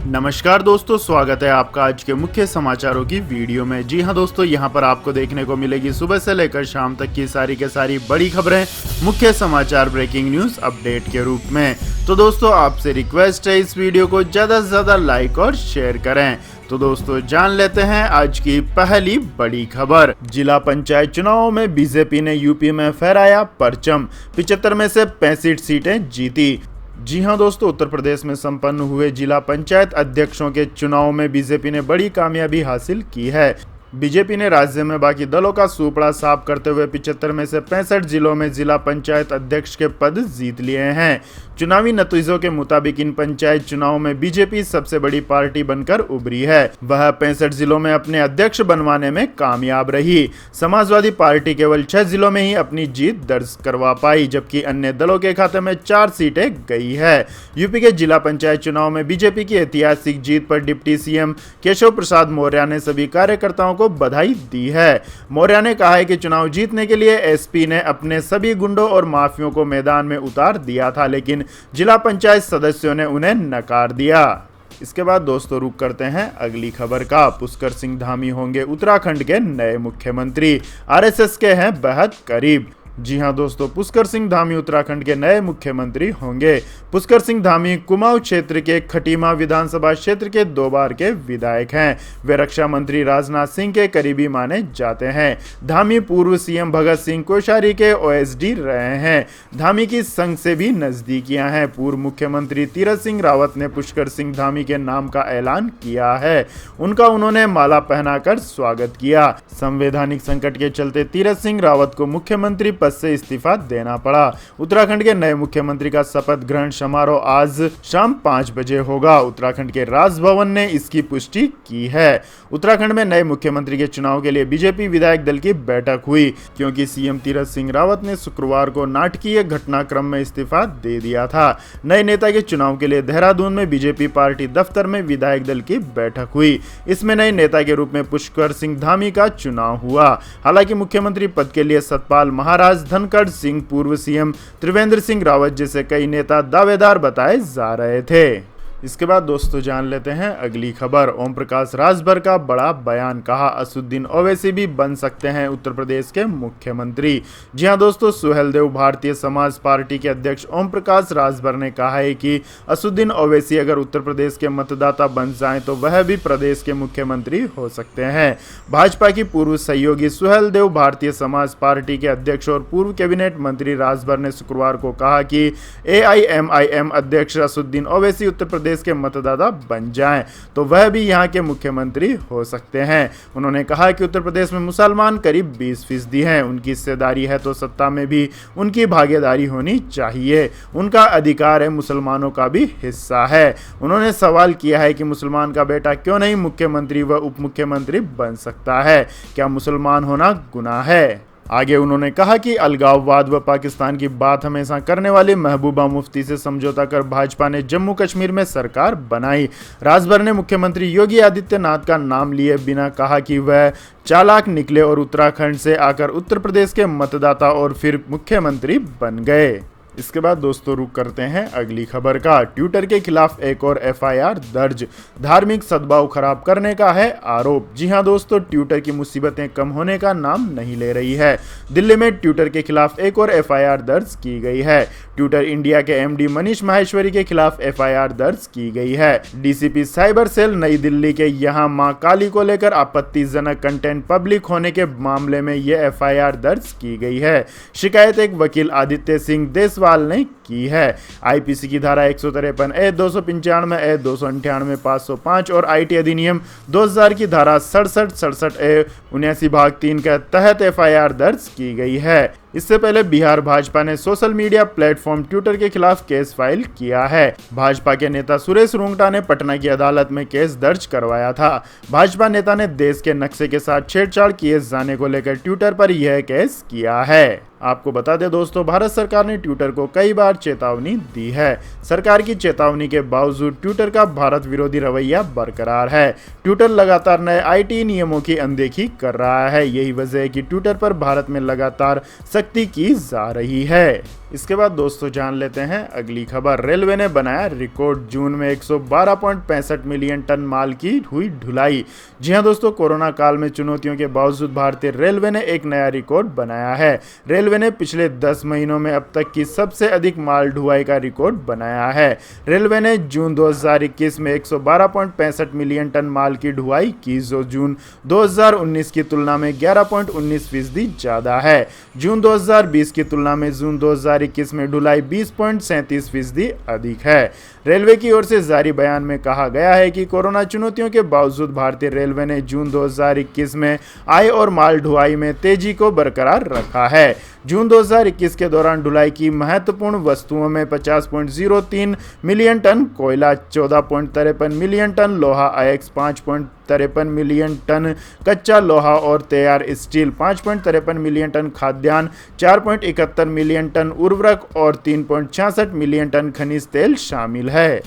नमस्कार दोस्तों, स्वागत है आपका आज के मुख्य समाचारों की वीडियो में। जी हां दोस्तों, यहां पर आपको देखने को मिलेगी सुबह से लेकर शाम तक की सारी के सारी बड़ी खबरें, मुख्य समाचार, ब्रेकिंग न्यूज अपडेट के रूप में। तो दोस्तों, आपसे रिक्वेस्ट है इस वीडियो को ज़्यादा से ज़्यादा लाइक और शेयर करें। तो दोस्तों, जान लेते हैं आज की पहली बड़ी खबर। जिला पंचायत चुनावों में बीजेपी ने यूपी में फहराया परचम, 75 में से 65 सीटें जीती। जी हां दोस्तों, उत्तर प्रदेश में संपन्न हुए जिला पंचायत अध्यक्षों के चुनाव में बीजेपी ने बड़ी कामयाबी हासिल की है। बीजेपी ने राज्य में बाकी दलों का सुपड़ा साफ करते हुए 75 में से 65 जिलों में जिला पंचायत अध्यक्ष के पद जीत लिए हैं। चुनावी नतीजों के मुताबिक इन पंचायत चुनावों में बीजेपी सबसे बड़ी पार्टी बनकर उभरी है। वह 65 जिलों में अपने अध्यक्ष बनवाने में कामयाब रही। समाजवादी पार्टी केवल 6 जिलों में ही अपनी जीत दर्ज करवा पाई, जबकि अन्य दलों के खाते में 4 सीटें गई है। यूपी के जिला पंचायत चुनाव में बीजेपी की ऐतिहासिक जीत पर डिप्टी सीएम केशव प्रसाद मौर्य ने सभी कार्यकर्ताओं को बधाई दी है। मौर्य ने कहा है कि चुनाव जीतने के लिए एसपी ने अपने सभी गुंडों और माफियों को मैदान में उतार दिया था, लेकिन जिला पंचायत सदस्यों ने उन्हें नकार दिया। इसके बाद दोस्तों, रुक करते हैं अगली खबर का। पुष्कर सिंह धामी होंगे उत्तराखंड के नए मुख्यमंत्री, आरएसएस के हैं बेहद करीब। जी हां दोस्तों, पुष्कर सिंह धामी उत्तराखंड के नए मुख्यमंत्री होंगे। पुष्कर सिंह धामी कुमाऊं क्षेत्र के खटीमा विधानसभा क्षेत्र के 2 बार के विधायक हैं। वे रक्षा मंत्री राजनाथ सिंह के करीबी माने जाते हैं। धामी पूर्व सीएम भगत सिंह कोश्यारी के ओएसडी रहे हैं। धामी की संघ से भी नजदीकियां हैं। पूर्व मुख्यमंत्री तीरथ सिंह रावत ने पुष्कर सिंह धामी के नाम का ऐलान किया है। उन्होंने माला पहनाकर स्वागत किया। संवैधानिक संकट के चलते तीरथ सिंह रावत को मुख्यमंत्री से इस्तीफा देना पड़ा। उत्तराखंड के नए मुख्यमंत्री का शपथ ग्रहण समारोह आज शाम 5 बजे होगा। उत्तराखंड के राजभवन ने इसकी पुष्टि की है। उत्तराखंड में नए मुख्यमंत्री के चुनाव के लिए बीजेपी विधायक दल की बैठक हुई, क्योंकि सीएम तीरथ सिंह रावत ने शुक्रवार को नाटकीय घटनाक्रम में इस्तीफा दे दिया था। नए नेता के चुनाव के लिए देहरादून में बीजेपी पार्टी दफ्तर में विधायक दल की बैठक हुई। इसमें नए नेता के रूप में पुष्कर सिंह धामी का चुनाव हुआ। हालांकि मुख्यमंत्री पद के लिए सतपाल महाराज, धनखड़ सिंह, पूर्व सीएम त्रिवेंद्र सिंह रावत जैसे कई नेता दावेदार बताए जा रहे थे। इसके बाद दोस्तों, जान लेते हैं अगली खबर। ओम प्रकाश राजभर का बड़ा बयान, कहा असदुद्दीन ओवैसी भी बन सकते हैं उत्तर प्रदेश के मुख्यमंत्री। जी हां दोस्तों, सुहेलदेव भारतीय समाज पार्टी के अध्यक्ष ओम प्रकाश राजभर ने कहा है कि असदुद्दीन ओवैसी अगर उत्तर प्रदेश के मतदाता बन जाएं तो वह भी प्रदेश के मुख्यमंत्री हो सकते हैं। भाजपा की पूर्व सहयोगी सुहेलदेव भारतीय समाज पार्टी के अध्यक्ष और पूर्व कैबिनेट मंत्री राजभर ने शुक्रवार को कहा कि एआईएमआईएम अध्यक्ष असदुद्दीन ओवैसी उत्तर प्रदेश के मतदाता बन जाएं तो वह भी यहां के मुख्यमंत्री हो सकते हैं। उन्होंने कहा कि उत्तर प्रदेश में मुसलमान करीब 20% हैं। उनकी हिस्सेदारी है तो सत्ता में भी उनकी भागीदारी होनी चाहिए। उनका अधिकार है, मुसलमानों का भी हिस्सा है। उन्होंने सवाल किया है कि मुसलमान का बेटा क्यों नहीं मुख्यमंत्री व उप मुख्यमंत्री बन सकता है? क्या मुसलमान होना गुनाह है? आगे उन्होंने कहा कि अलगाववाद व पाकिस्तान की बात हमेशा करने वाली महबूबा मुफ्ती से समझौता कर भाजपा ने जम्मू कश्मीर में सरकार बनाई। राजभर ने मुख्यमंत्री योगी आदित्यनाथ का नाम लिए बिना कहा कि वह चालाक निकले और उत्तराखंड से आकर उत्तर प्रदेश के मतदाता और फिर मुख्यमंत्री बन गए। इसके बाद दोस्तों, रुक करते हैं अगली खबर का। ट्विटर के खिलाफ एक और एफआईआर दर्ज, धार्मिक सद्भाव खराब करने का है आरोप। जी हां दोस्तों, ट्विटर की मुसीबतें कम होने का नाम नहीं ले रही है। दिल्ली में ट्विटर के खिलाफ एक और एफआईआर दर्ज की गई है। ट्विटर इंडिया के एमडी मनीष माहेश्वरी के खिलाफ एफआईआर दर्ज की गई है। डीसीपी साइबर सेल नई दिल्ली के यहां मां काली को लेकर आपत्तिजनक कंटेंट पब्लिक होने के मामले में यह एफआईआर दर्ज की गई है। शिकायत एक वकील आदित्य सिंह देसवाल ने की है। आईपीसी की धारा 153 ए 295 ए 298 505 और आईटी अधिनियम 2000 की धारा 67 ए 79 भाग 3 के तहत एफआईआर दर्ज की गई है। इससे पहले बिहार भाजपा ने सोशल मीडिया प्लेटफॉर्म ट्विटर के खिलाफ केस फाइल किया है। भाजपा के नेता सुरेश रुंगटा ने पटना की अदालत में केस दर्ज करवाया था। भाजपा नेता ने देश के नक्शे के साथ छेड़छाड़ किए जाने को लेकर ट्विटर पर यह केस किया है। आपको बता दें दोस्तों, भारत सरकार ने ट्विटर को कई बार चेतावनी दी है। सरकार की चेतावनी के बावजूद ट्विटर का भारत विरोधी रवैया बरकरार है। ट्विटर लगातार नए आईटी नियमों की अनदेखी कर रहा है। यही वजह है कि ट्विटर पर भारत में लगातार सख्ती की जा रही है। इसके बाद दोस्तों जान लेते हैं अगली खबर। रेलवे ने बनाया रिकॉर्ड, जून में 112.65 मिलियन टन माल की हुई ढुलाई। जी हां दोस्तों, कोरोना काल में चुनौतियों के बावजूद भारतीय रेलवे ने एक नया रिकॉर्ड बनाया है। रेलवे ने पिछले 10 महीनों में अब तक की सबसे अधिक माल ढुलाई का रिकॉर्ड बनाया है। रेलवे ने जून 2021 में 112.65 मिलियन टन माल की ढुलाई की, जो जून 2019 की तुलना में 11.19% ज्यादा है। जून 2020 की तुलना में जून 2021 में ढुलाई 20.37% अधिक है। रेलवे की ओर से जारी बयान में कहा गया है कि कोरोना चुनौतियों के बावजूद भारतीय रेलवे ने जून 2021 में आय और माल ढुलाई में तेजी को बरकरार रखा है। जून 2021 के दौरान ढुलाई की महत्वपूर्ण वस्तुओं में 50.03 मिलियन टन कोयला, 14.53 मिलियन टन लोहा अयस्क, 5.53 मिलियन टन कच्चा लोहा और तैयार स्टील, 5.53 मिलियन टन खाद्यान्न, 4.71 मिलियन टन उर्वरक और 3.66 मिलियन टन खनिज तेल शामिल है।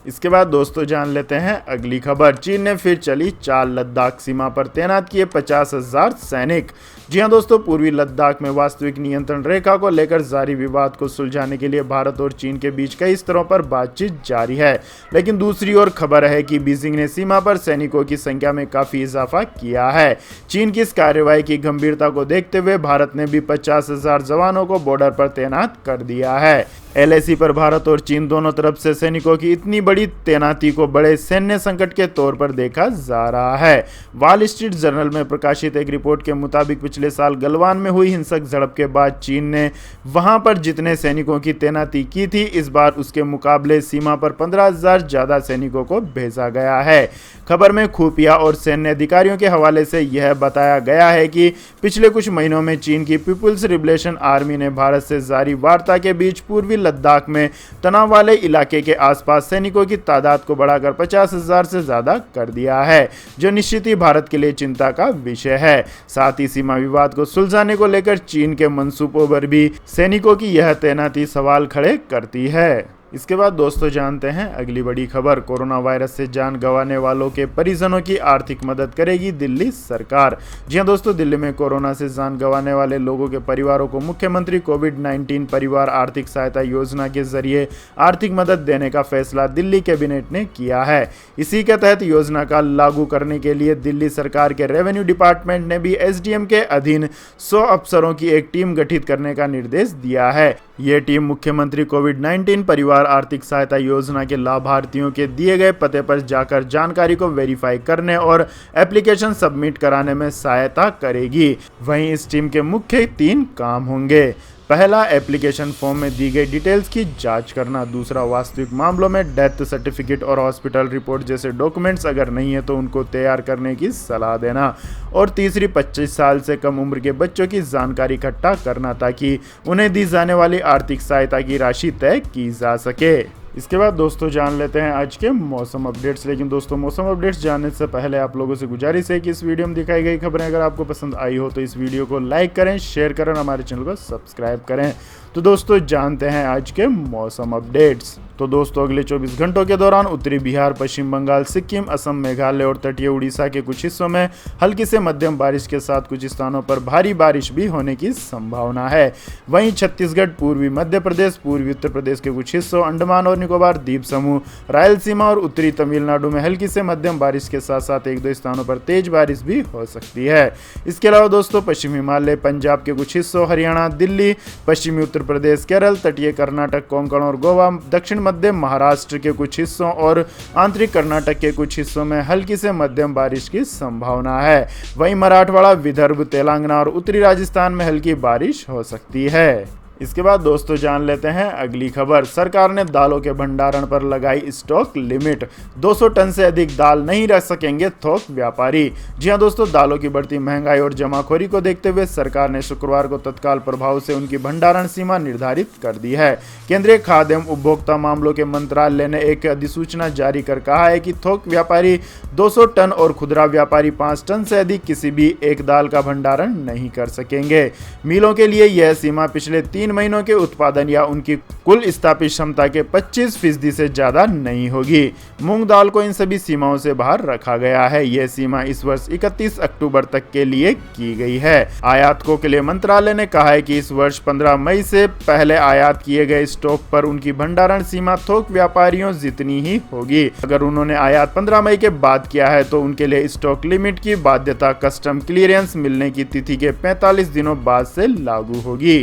इसके बाद दोस्तों जान लेते हैं अगली खबर। चीन ने फिर चली चाल, लद्दाख सीमा पर तैनात किए 50,000 सैनिक। जी हां दोस्तों, पूर्वी लद्दाख में वास्तविक नियंत्रण रेखा को लेकर जारी विवाद को सुलझाने के लिए भारत और चीन के बीच कई स्तरों पर बातचीत जारी है, लेकिन दूसरी ओर खबर है कि बीजिंग ने सीमा पर सैनिकों की संख्या में काफी इजाफा किया है। चीन की इस कार्रवाई की गंभीरता को देखते हुए भारत ने भी 50,000 जवानों को बॉर्डर पर तैनात कर दिया है। LAC पर भारत और चीन दोनों तरफ से सैनिकों की इतनी बड़ी तैनाती को बड़े सैन्य संकट के तौर पर देखा जा रहा है। वॉल स्ट्रीट जर्नल में प्रकाशित एक रिपोर्ट के मुताबिक पिछले साल गलवान में हुई हिंसक झड़प के बाद चीन ने वहां पर जितने सैनिकों की तैनाती की थी, इस बार उसके मुकाबले सीमा पर 15,000 ज्यादा सैनिकों को भेजा गया है। खबर में खुफिया और सैन्य अधिकारियों के हवाले से यह बताया गया है कि पिछले कुछ महीनों में चीन की पीपुल्स लिबरेशन आर्मी ने भारत से जारी वार्ता के बीच पूर्वी लद्दाख में तनाव वाले इलाके के आसपास सैनिकों की तादाद को बढ़ाकर 50,000 से ज्यादा कर दिया है, जो निश्चित ही भारत के लिए चिंता का विषय है। साथ ही सीमा विवाद को सुलझाने को लेकर चीन के मंसूबों पर भी सैनिकों की यह तैनाती सवाल खड़े करती है। इसके बाद दोस्तों जानते हैं अगली बड़ी खबर। कोरोना वायरस से जान गंवाने वालों के परिजनों की आर्थिक मदद करेगी दिल्ली सरकार। जी हां दोस्तों, दिल्ली में कोरोना से जान गंवाने वाले लोगों के परिवारों को मुख्यमंत्री कोविड-19 परिवार आर्थिक सहायता योजना के जरिए आर्थिक मदद देने का फैसला दिल्ली कैबिनेट ने किया है। इसी के तहत योजना का लागू करने के लिए दिल्ली सरकार के रेवेन्यू डिपार्टमेंट ने भी SDM के अधीन 100 अफसरों की एक टीम गठित करने का निर्देश दिया है। यह टीम मुख्यमंत्री कोविड-19 परिवार आर्थिक सहायता योजना के लाभार्थियों के दिए गए पते पर जाकर जानकारी को वेरीफाई करने और एप्लीकेशन सबमिट कराने में सहायता करेगी। वहीं इस टीम के मुख्य 3 काम होंगे। पहला, एप्लीकेशन फॉर्म में दी गई डिटेल्स की जांच करना। दूसरा, वास्तविक मामलों में डेथ सर्टिफिकेट और हॉस्पिटल रिपोर्ट जैसे डॉक्यूमेंट्स अगर नहीं है तो उनको तैयार करने की सलाह देना। और तीसरी, 25 साल से कम उम्र के बच्चों की जानकारी इकट्ठा करना ताकि उन्हें दी जाने वाली आर्थिक सहायता की राशि तय की जा सके। इसके बाद दोस्तों जान लेते हैं आज के मौसम अपडेट्स। लेकिन दोस्तों, मौसम अपडेट्स जानने से पहले आप लोगों से गुजारिश है कि इस वीडियो में दिखाई गई खबरें अगर आपको पसंद आई हो तो इस वीडियो को लाइक करें, शेयर करें और हमारे चैनल को सब्सक्राइब करें। तो दोस्तों जानते हैं आज के मौसम अपडेट्स। तो दोस्तों, अगले 24 घंटों के दौरान उत्तरी बिहार, पश्चिम बंगाल, सिक्किम, असम, मेघालय और तटीय उड़ीसा के कुछ हिस्सों में हल्की से मध्यम बारिश के साथ कुछ स्थानों पर भारी बारिश भी होने की संभावना है। वहीं छत्तीसगढ़, पूर्वी मध्य प्रदेश, पूर्वी उत्तर प्रदेश के कुछ हिस्सों, अंडमान और निकोबार द्वीप समूह, रायलसीमा और उत्तरी तमिलनाडु में हल्की से मध्यम बारिश के साथ साथ 1-2 स्थानों पर तेज बारिश भी हो सकती है। इसके अलावा दोस्तों, पश्चिमी हिमालय, पंजाब के कुछ हिस्सों, हरियाणा, दिल्ली, पश्चिमी उत्तर प्रदेश, केरल, तटीय कर्नाटक, कोंकण और गोवा, दक्षिण मध्य महाराष्ट्र के कुछ हिस्सों और आंतरिक कर्नाटक के कुछ हिस्सों में हल्की से मध्यम बारिश की संभावना है। वहीं मराठवाड़ा, विदर्भ, तेलंगाना और उत्तरी राजस्थान में हल्की बारिश हो सकती है। इसके बाद दोस्तों जान लेते हैं अगली खबर। सरकार ने दालों के भंडारण पर लगाई स्टॉक लिमिट। 200 टन से अधिक दाल नहीं रख सकेंगे थोक व्यापारी। जी हां दोस्तों, दालों की बढ़ती महंगाई और जमाखोरी को देखते हुए सरकार ने शुक्रवार को तत्काल प्रभाव से उनकी भंडारण सीमा निर्धारित कर दी है। केंद्रीय खाद्य एवं उपभोक्ता मामलों के मंत्रालय ने एक अधिसूचना जारी कर कहा है कि थोक व्यापारी 200 टन और खुदरा व्यापारी 5 टन से अधिक किसी भी एक दाल का भंडारण नहीं कर सकेंगे। मिलों के लिए यह सीमा पिछले 3 3 महीनों के उत्पादन या उनकी कुल स्थापित क्षमता के 25% से ज्यादा नहीं होगी। मूंग दाल को इन सभी सीमाओं से बाहर रखा गया है। यह सीमा इस वर्ष 31 अक्टूबर तक के लिए की गई है। आयातकों के लिए मंत्रालय ने कहा है कि इस वर्ष 15 मई से पहले आयात किए गए स्टॉक पर उनकी भंडारण सीमा थोक व्यापारियों जितनी ही होगी। अगर उन्होंने आयात 15 मई के बाद किया है तो उनके लिए स्टॉक लिमिट की बाध्यता कस्टम क्लियरेंस मिलने की तिथि के 45 दिनों बाद से लागू होगी।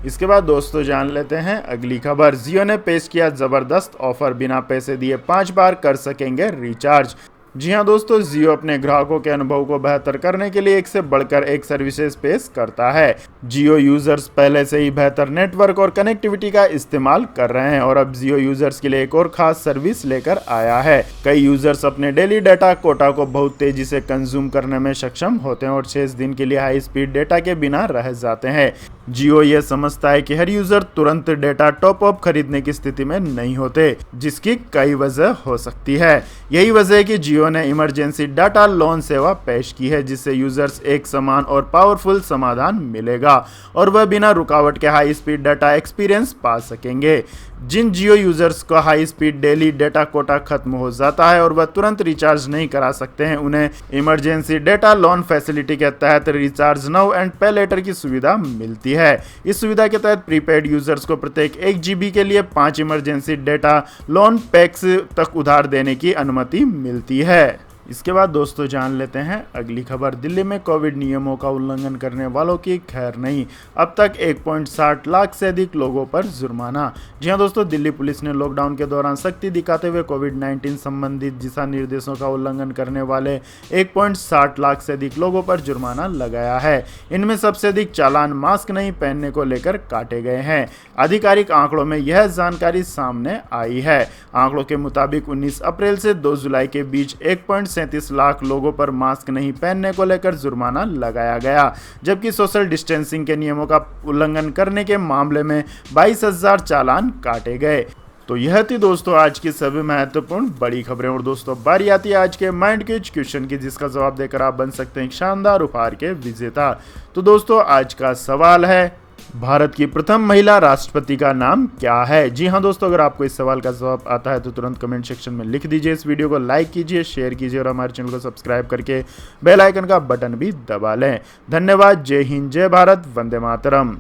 इसके बाद दोस्तों जान लेते हैं अगली खबर। जियो ने पेश किया जबरदस्त ऑफर, बिना पैसे दिए 5 बार कर सकेंगे रिचार्ज। जी हां दोस्तों, जियो अपने ग्राहकों के अनुभव को बेहतर करने के लिए एक से बढ़कर एक सर्विसेज पेश करता है। जियो यूजर्स पहले से ही बेहतर नेटवर्क और कनेक्टिविटी का इस्तेमाल कर रहे हैं और अब जियो यूजर्स के लिए एक और खास सर्विस लेकर आया है। कई यूजर्स अपने डेली डाटा कोटा को बहुत तेजी से कंज्यूम करने में सक्षम होते हैं और 6 दिन के लिए हाई स्पीड डेटा के बिना रह जाते हैं। जियो यह समझता है कि हर यूजर तुरंत डेटा टॉप अप खरीदने की स्थिति में नहीं होते, जिसकी कई वजह हो सकती है। यही वजह है कि जियो ने इमरजेंसी डाटा लोन सेवा पेश की है, जिससे यूजर्स एक समान और पावरफुल समाधान मिलेगा और वह बिना रुकावट के हाई स्पीड डाटा एक्सपीरियंस पा सकेंगे। जिन जियो यूजर्स का high speed daily data quota खत्म हो जाता है और वह तुरंत रिचार्ज नहीं करा सकते हैं, उन्हें इमरजेंसी डेटा लोन फैसिलिटी के तहत रिचार्ज नाउ एंड पे लेटर की सुविधा मिलती है। इस सुविधा के तहत प्रीपेड यूजर्स को प्रत्येक 1 GB के लिए 5 इमरजेंसी डेटा लोन पैक्स तक उधार देने की अनुमति मिलती है। इसके बाद दोस्तों जान लेते हैं अगली खबर। दिल्ली में कोविड नियमों का उल्लंघन करने वालों की खैर नहीं, अब तक 1.60 लाख से अधिक लोगों पर जुर्माना। जी हां दोस्तों, दिल्ली पुलिस ने लॉकडाउन के दौरान सख्ती दिखाते हुए कोविड-19 संबंधित दिशा निर्देशों का उल्लंघन करने वाले 1.60 लाख से अधिक लोगों पर जुर्माना लगाया है। इनमें सबसे अधिक चालान मास्क नहीं पहनने को लेकर काटे गए हैं। आधिकारिक आंकड़ों में यह जानकारी सामने आई है। आंकड़ों के मुताबिक 19 अप्रैल से 2 जुलाई के बीच 1.37 लाख लोगों पर मास्क नहीं पहनने को लेकर जुर्माना लगाया गया, जबकि सोशल डिस्टेंसिंग के नियमों का उल्लंघन करने के मामले में 22,000 चालान काटे गए। तो यह थी दोस्तों आज की सभी महत्वपूर्ण बड़ी खबरें। और दोस्तों बारी आती है आज के माइंड क्विज क्वेश्चन की, जिसका जवाब देकर आप बन सकते हैं शानदार उपहार के विजेता। तो दोस्तों आज का सवाल है, भारत की प्रथम महिला राष्ट्रपति का नाम क्या है? जी हां दोस्तों, अगर आपको इस सवाल का जवाब आता है तो तुरंत कमेंट सेक्शन में लिख दीजिए। इस वीडियो को लाइक कीजिए, शेयर कीजिए और हमारे चैनल को सब्सक्राइब करके बेल आइकन का बटन भी दबा लें। धन्यवाद। जय हिंद, जय भारत, वंदे मातरम।